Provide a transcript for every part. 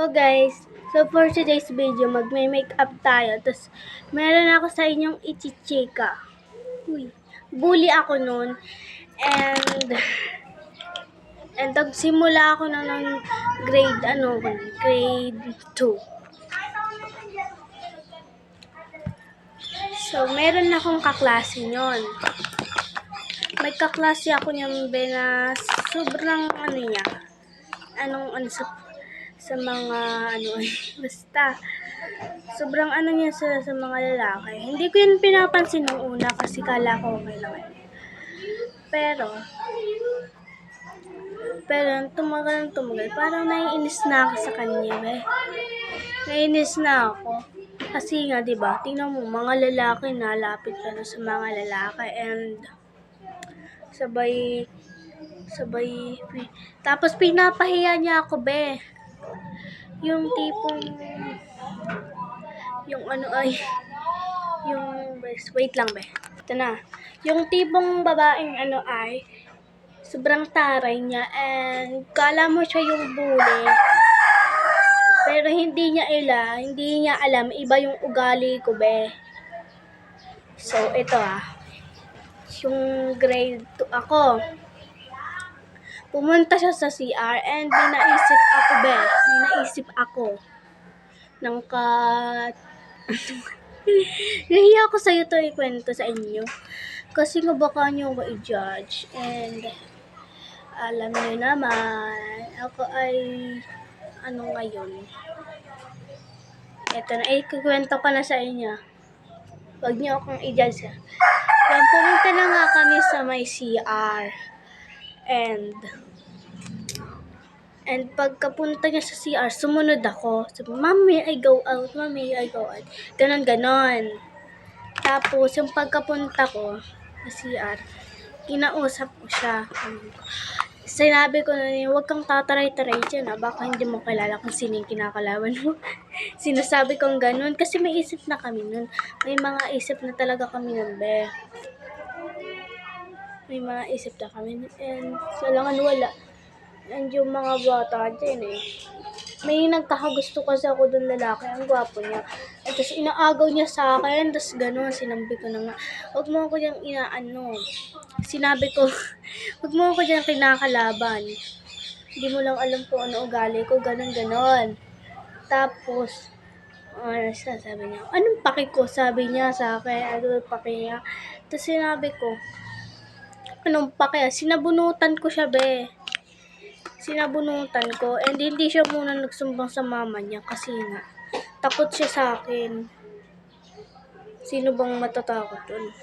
Hello guys! So for today's video, magme-makeup tayo. Tapos meron ako sa inyong ichichika. Uy, bully ako nun. And nagsimula ako na ng grade 2. So meron akong kaklase nyon. May kaklase ako niyan na sobrang niya. Sa mga basta sobrang niya sa mga lalaki. Hindi ko yun pinapansin nung una kasi kala ko okay lang. Pero tumagal parang naiinis na ako sa kanya. Naiinis na ako. Kasi nga, 'di ba? Tingnan mo, mga lalaki nalapit ka na sa mga lalaki and sabay tapos pinapahiya niya ako, be. Yung tipong wait lang, be. Ito na. Yung tipong babaeng sobrang taray niya and kala mo siya yung bully. Pero hindi niya alam, iba yung ugali ko, be. So, ito yung grade 2 ako. Pumunta siya sa CR and naisip ako. Nahiya ako sa'yo to ikwento sa inyo. Kasi nga baka nyo ako i-judge. And alam nyo naman, ako ay ngayon. Ito na, ikukwento ko na sa inyo. Huwag nyo akong i-judge. Yan, pumunta na nga kami sa may CR. And pagkapunta niya sa CR, sumunod ako. Sabi, Ma'am, may I go out? Ganon. Tapos, yung pagkapunta ko sa CR, kinausap ko siya. Sinabi ko na niya, huwag kang tataray-taray dyan, baka hindi mo kilala kung sino yung kinakalaban mo. Sinasabi kong ganun, kasi may isip na kami nun. May mga isip na talaga kami nun, be. May mga isip na kami nun. And salangan wala. And yung mga bata dyan may nagkakagusto kasi ako dun lalaki, ang gwapo niya. At tapos inaagaw niya sa akin, tapos gano'n, sinabi ko na nga, huwag mo ako dyan sinabi ko, huwag mo ako dyan kinakalaban. Hindi mo lang alam kung ano ugali ko, gano'n. Tapos, sabi niya, anong paki ko? Sabi niya sa akin, anong paki niya? Tapos sinabi ko, anong paki? Sinabunutan ko siya, be. Sinabunutan ko, and hindi siya muna nagsumbang sa mama niya kasi nga, takot siya sa akin. Sino bang matatakot dun?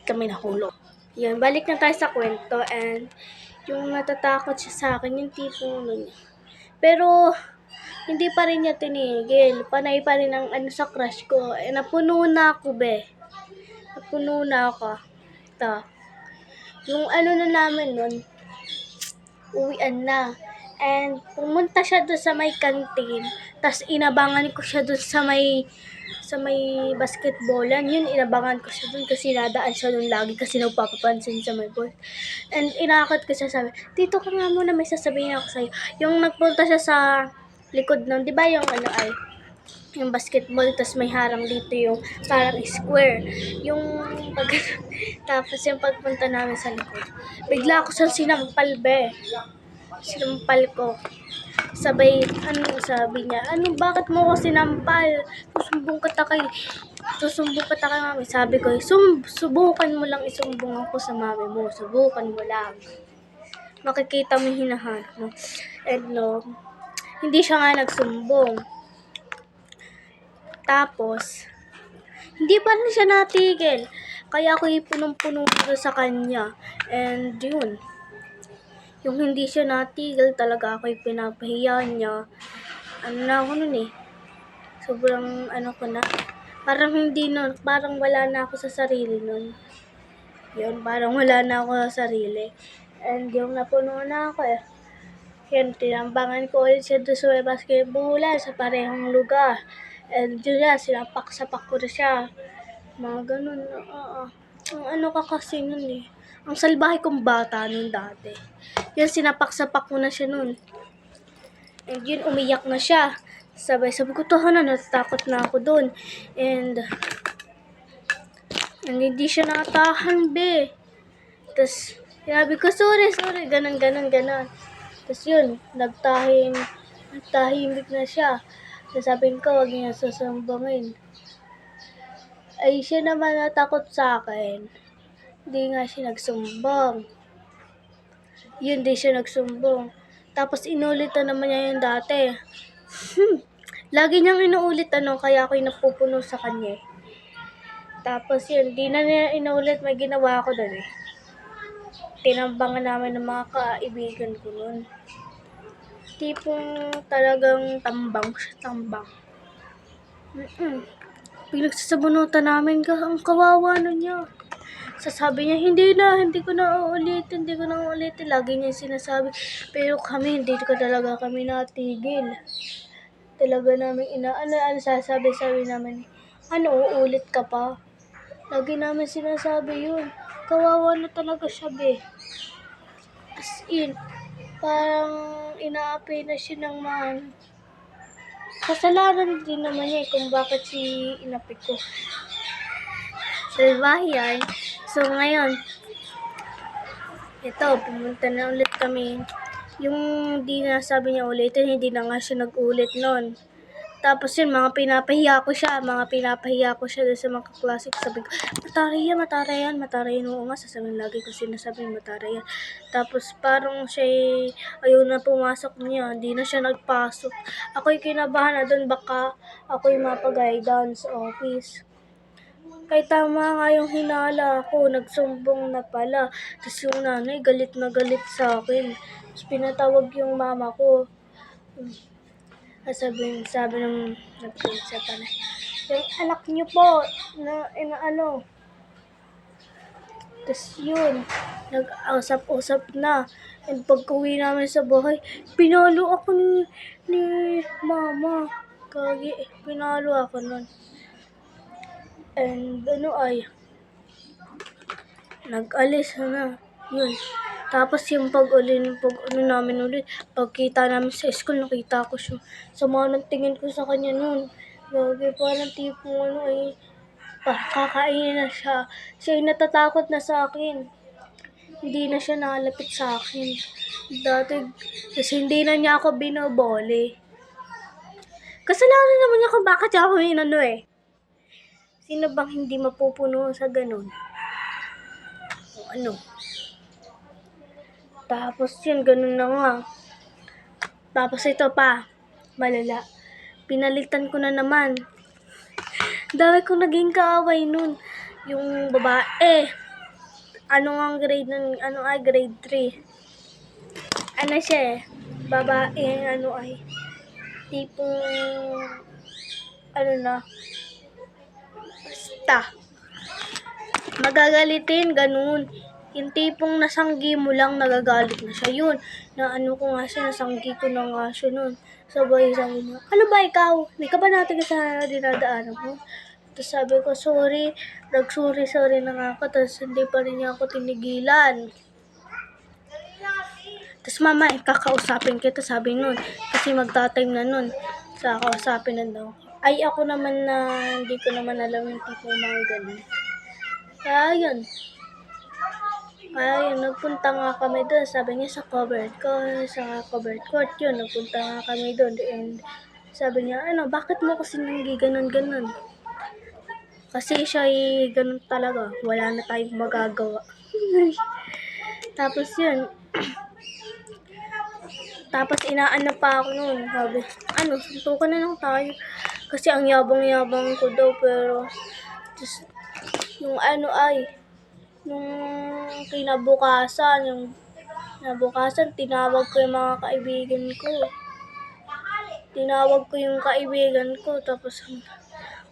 Kami nahulog. Yan, balik na tayo sa kwento, and yung natatakot siya sa akin, yung tipong niya. Pero, hindi pa rin niya tinigil. Panay pa rin ang sa crush ko. Napuno na ako, be. Napuno na ako. Ito. Yung na namin nun, uwian na. And pumunta siya doon sa may kantin. Tapos inabangan ko siya doon sa may basketballan. Yun, inabangan ko siya doon kasi nadaan siya doon lagi kasi nagpapapansin sa may boy. And inakot ko siya, sabi, dito ka nga muna, may sasabihin ako sa'yo. Yung nagpunta siya sa likod nun, di ba yung yung basketball, tapos may harang dito yung parang square. Tapos yung pagpunta namin sa likod, bigla ako siyang sinampal, be. Sinampal ko. Sabay, sabi niya, bakit mo ko sinampal? Susumbong kita kay mami. Sabi ko, subukan mo lang isumbong ako sa mami mo. Subukan mo lang. Makikita mo yung hinahanap mo. And hindi siya nga nagsumbong. Tapos, hindi pa rin siya natigil. Kaya ako punong-puno sa kanya. And yun. Yung hindi siya natigil talaga, ako'y pinapahiya niya. Na ako nun sobrang ko na. Parang wala na ako sa sarili nun. Yun, parang wala na ako sa sarili. And yung napuno na ako Yan, tinambangan ko ulit siya doon sa basketballan sa parehong lugar. And yun sinapak-sapak ko na siya. Mga ganun. Ang ka kasi nun Ang salbahe kong bata nun dati. Yan, sinapak-sapak ko na siya nun. And yun, umiyak na siya. Sabi ko, tahanan, natatakot na ako doon. And hindi siya natahan, be. Tapos, sinabi ko, sorry, ganon. Tapos yun, nagtahimik na siya. Tapos sabi ko, huwag niya susumbangin. Ay, siya naman natakot sa akin. Hindi nga siya nagsumbong. Yun, di siya nagsumbong. Tapos inulit na naman niya yung dati. Lagi niyang inuulit kaya ako yung napupuno sa kanya. Tapos yun, di na niya inuulit, may ginawa ako doon eh. Tinambangan namin ng mga kaibigan ko noon. Tipong talagang tambang. Pinagsasabunutan namin ang kawawa nun niya. Sasabi niya, hindi ko na uulitin. Lagi niya sinasabi. Pero kami, hindi ko talaga kami natigil. Talaga namin sasabi namin, uulit ka pa? Lagi namin sinasabi yun. Kawawa na talaga siya, be. As in, parang inaapi na siya ng kasalanan din naman niya kung bakit si inapi ko. Salbahe. So ngayon, ito, pumunta na ulit kami. Yung di na sabi niya ulitin, hindi na nga siya nag-ulit nun. Tapos yun, pinapahiya ko siya doon sa mga kaklase ko. Sabi ko, matarayan. Oo nga, sasabihin lagi ko sinasabing matarayan. Tapos parang siya ayaw na pumasok niya, hindi na siya nagpasok. Ako'y kinabahan na doon, baka ako'y mapag-guidance office. Kay tama nga yung hinala ko, nagsumbong na pala. Tapos yung nanay, galit na galit sa akin. Tapos pinatawag yung mama ko. Sabi ng nag-prinsipal, yung anak niyo po, Tapos yun, nag-usap na. And pag-uwi namin sa bahay, pinalo ako ni mama. Pinalo ako nun. And nag-alis na. Yun. Tapos yung namin ulit, pagkita namin sa school, nakita ko siya. Sama ng tingin ko sa kanya nun. Parang tipong kakainin na siya. Siya ay natatakot na sa akin. Hindi na siya nalapit sa akin. Kasi hindi na niya ako binobole. Kasalanan naman niya kung bakit ako Sino bang hindi mapupuno sa ganun? Tapos yun, ganun na nga. Tapos ito pa, malala. Pinalitan ko na naman. Dami kong naging kaaway nun. Yung babae. Ang grade nun? Grade 3. Siya babae, tipong, basta. Magagalitin, ganun. Yung tipong nasanggi mo lang, nagagalit na siya. Yun, ko nga siya, nasanggi ko na nga siya nun. Sabay sabi niya, ano ba ikaw? Hindi ka ba natin sa dinadaanan mo? Tapos sabi ko, sorry. Nag-sorry na nga ako. Tapos hindi pa rin niya ako tinigilan. Tapos mama, kakausapin kita, sabi nun. Kasi magta-time na nun. Sa kausapin na daw. Ay, ako naman na hindi ko naman alam yung tipong mga ganun. Kaya yun, nagpunta nga kami doon. Sabi niya sa covered court yun. Nagpunta nga kami doon. And sabi niya, bakit mo kasi nanggi ganun? Kasi siya ay ganun talaga. Wala na tayong magagawa. Tapos yun. Tapos inaano pa ako noon. Sabi, suntukan na lang tayo. Kasi ang yabang-yabang ko daw. Pero, just, yung nung kinabukasan, tinawag ko yung mga kaibigan ko. Tapos,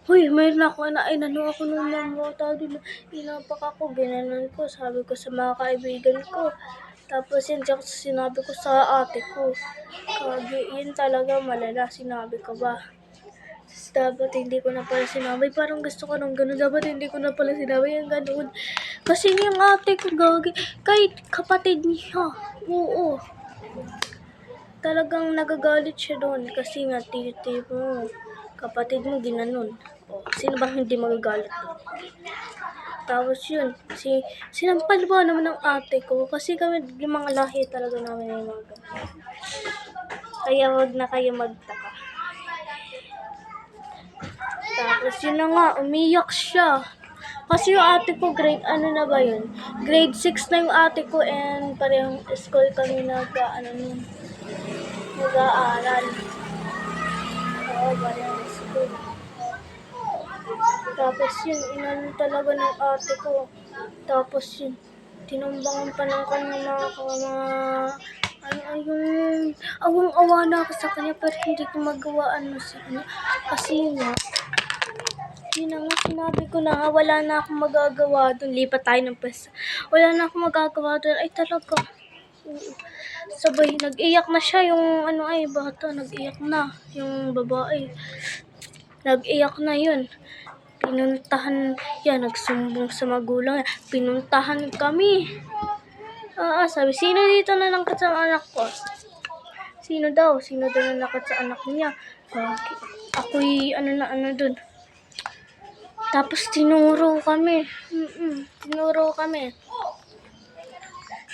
huy, mayroon ako ako nung mga tao din. Inapak ako, ginanon ko. Sabi ko sa mga kaibigan ko. Tapos yun, sinabi ko sa ate ko. Yun talaga malala, sinabi ko ba. Dapat hindi ko na pala sinabi. Parang gusto ko nung gano'n. Dapat hindi ko na pala sinabi yung gano'n. Kasi yung ate ko kahit kapatid niya. Oo. talagang nagagalit siya doon kasi nga titi mo, kapatid mo ginanon. O, sino bang hindi magagalit doon? Tapos yun, sinampal ba naman ng ate ko kasi kami yung mga lahi talaga namin yung mga ganun. Kaya wag na kayo magtaka. Tapos yun na nga, umiyak siya. Kasi yung ate ko, grade ano na ba yun? Grade 6 na yung ate ko and parehong school kami nag-aaral. Oo, parehong school. Tapos yun, inano talaga ng ate ko. Tapos yun, tinumbangan pa ng kanyang awang-awa na ako sa kanya pero hindi ko magawaan sa kanya. Kasi yun na nga, sinabi ko na nga, wala na akong magagawa doon. Lipat tayo ng pwesto. Wala na akong magagawa doon. Ay talaga. Sabay, nag-iyak na siya yung bata. Nag-iyak na yung babae. Nag-iyak na yun. Pinuntahan yan, nagsumbong sa magulang. Pinuntahan kami. Sabi, sino dito na nangkat sa anak ko? Sino daw na nakat sa anak niya? Ako'y dun. Tapos tinuro kami.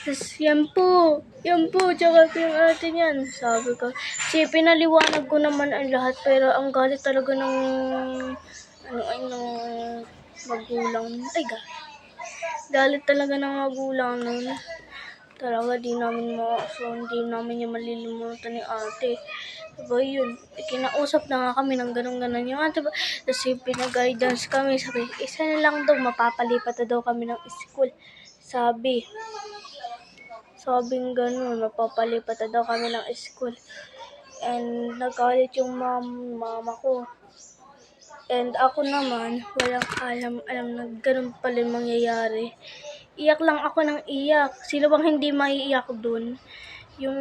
Tapos yan po, tsaka yung ate niyan. Sabi ko, pinaliwanag ko naman ang lahat, pero ang galit talaga ng magulang. Galit talaga ng magulang nun. Talaga hindi namin yung malilimutan ni ate. Diba yun, kinausap na nga kami ng ganun-ganun yung ate. Tapos pinag-guidance kami. Sabi, isa na lang daw, mapapalipat na daw kami ng school. Sabing ganun, mapapalipat na daw kami ng school. And nagalit yung mama ko. And ako naman, walang alam na ganun pala yung mangyayari. Iyak lang ako ng iyak. Sino bang hindi maiiyak dun? Yung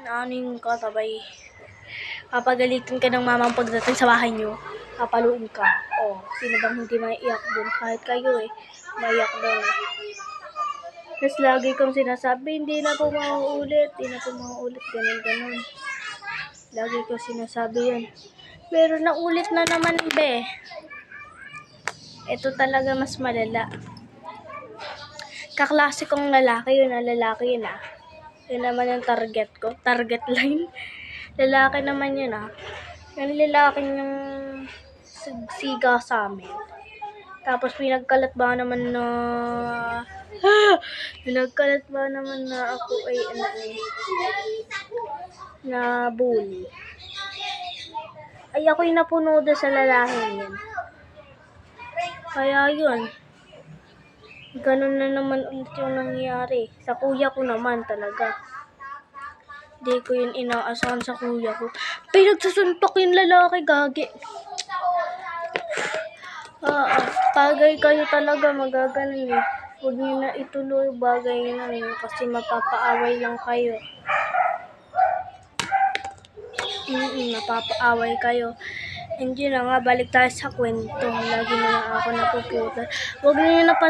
aning katabay. Papagalitin ka ng mamang pagdating sa bahay nyo. Papaluin ka. Sino bang hindi maiiyak dun? Kahit kayo maiyak dun. Tapos lagi kong sinasabi, hindi na po mauulit. Ganun. Lagi ko sinasabi yun. Pero naulit na naman, be. Ito talaga mas malala. Kaklase kong lalaki yun. Yun naman yung target ko. Target line. Lalaki naman yun Yung lalaki yung siga sa amin. Tapos pinagkalat ba naman na ako ay na bully. Ay ako'y napuno doon sa lalaki yun. Kaya yun. Ganun na naman ulit yung nangyari. Sa kuya ko naman talaga. Di ko yun inaasahan sa kuya ko. Pinagsusuntok yung lalaki, gagi. Bagay kayo talaga, magagaling Huwag niyo na ituloy bagay na yun kasi mapapaaway lang kayo. Mapapaaway kayo. And yun na nga, balik tayo sa kwento. Lagi na lang ako napuputan. Huwag niyo na